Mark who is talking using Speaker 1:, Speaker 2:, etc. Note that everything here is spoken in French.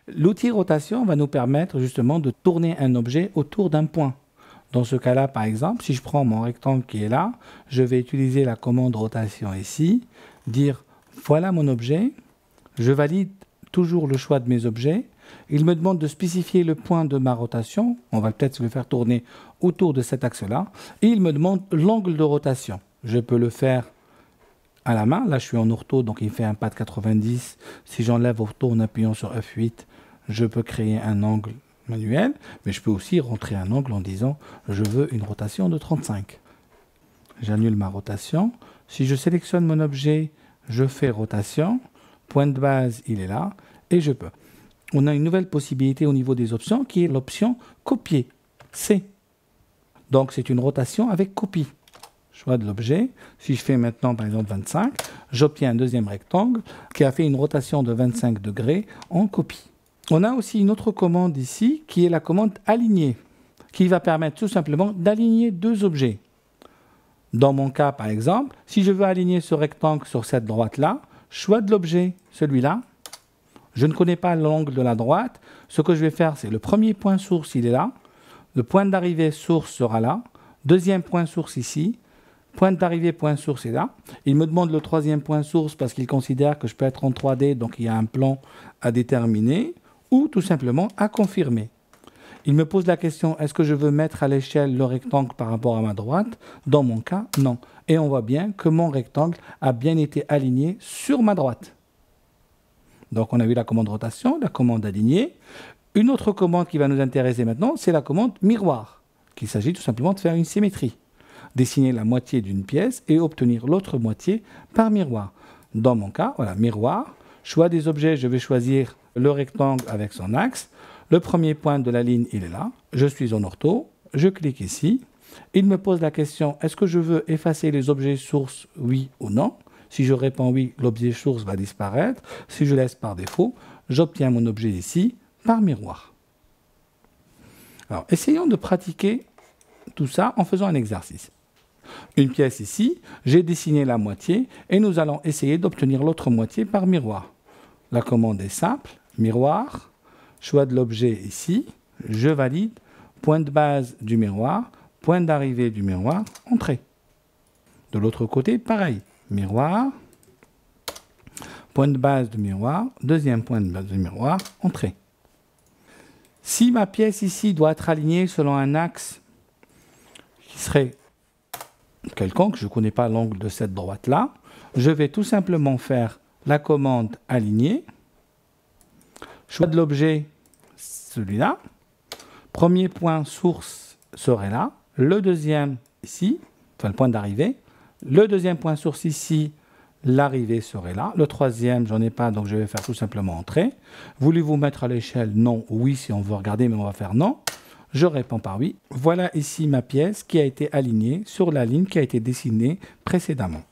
Speaker 1: L'outil rotation va nous permettre justement de tourner un objet autour d'un point. Dans ce cas-là, par exemple, si je prends mon rectangle qui est là, je vais utiliser la commande rotation ici, dire voilà mon objet, je valide toujours le choix de mes objets. Il me demande de spécifier le point de ma rotation. On va peut-être le faire tourner autour de cet axe-là. Et il me demande l'angle de rotation. Je peux le faire à la main. Là, je suis en ortho, donc il fait un pas de 90. Si j'enlève ortho en appuyant sur F8, je peux créer un angle manuel. Mais je peux aussi rentrer un angle en disant je veux une rotation de 35. J'annule ma rotation. Si je sélectionne mon objet, je fais rotation. Point de base, il est là. Et je peux. On a une nouvelle possibilité au niveau des options qui est l'option copier. C. Donc c'est une rotation avec copie. Choix de l'objet. Si je fais maintenant par exemple 25, j'obtiens un deuxième rectangle qui a fait une rotation de 25 degrés en copie. On a aussi une autre commande ici qui est la commande aligner, qui va permettre tout simplement d'aligner deux objets. Dans mon cas par exemple, si je veux aligner ce rectangle sur cette droite-là, choix de l'objet, celui-là. Je ne connais pas l'angle de la droite. Ce que je vais faire, c'est le premier point source, il est là. Le point d'arrivée source sera là. Deuxième point source ici. Point d'arrivée point source est là. Il me demande le troisième point source parce qu'il considère que je peux être en 3D, donc il y a un plan à déterminer ou tout simplement à confirmer. Il me pose la question, est-ce que je veux mettre à l'échelle le rectangle par rapport à ma droite? Dans mon cas, non. Et on voit bien que mon rectangle a bien été aligné sur ma droite. Donc on a vu la commande rotation, la commande aligner. Une autre commande qui va nous intéresser maintenant, c'est la commande miroir, qu'il s'agit tout simplement de faire une symétrie. Dessiner la moitié d'une pièce et obtenir l'autre moitié par miroir. Dans mon cas, voilà, miroir. Choix des objets, je vais choisir le rectangle avec son axe. Le premier point de la ligne, il est là. Je suis en ortho. Je clique ici. Il me pose la question, est-ce que je veux effacer les objets sources, oui ou non? Si je réponds oui, l'objet source va disparaître. Si je laisse par défaut, j'obtiens mon objet ici par miroir. Alors, essayons de pratiquer tout ça en faisant un exercice. Une pièce ici, j'ai dessiné la moitié et nous allons essayer d'obtenir l'autre moitié par miroir. La commande est simple, miroir, choix de l'objet ici, je valide, point de base du miroir, point d'arrivée du miroir, entrée. De l'autre côté, pareil. Miroir, point de base du miroir, deuxième point de base du miroir, entrée. Si ma pièce ici doit être alignée selon un axe qui serait quelconque, je ne connais pas l'angle de cette droite-là, je vais tout simplement faire la commande aligner, choix de l'objet, celui-là, premier point source serait là, le deuxième ici, enfin le point d'arrivée, le deuxième point source ici, l'arrivée serait là. Le troisième, j'en ai pas, donc je vais faire tout simplement entrée. Voulez-vous mettre à l'échelle? Non. Oui, si on veut regarder, mais on va faire non. Je réponds par oui. Voilà ici ma pièce qui a été alignée sur la ligne qui a été dessinée précédemment.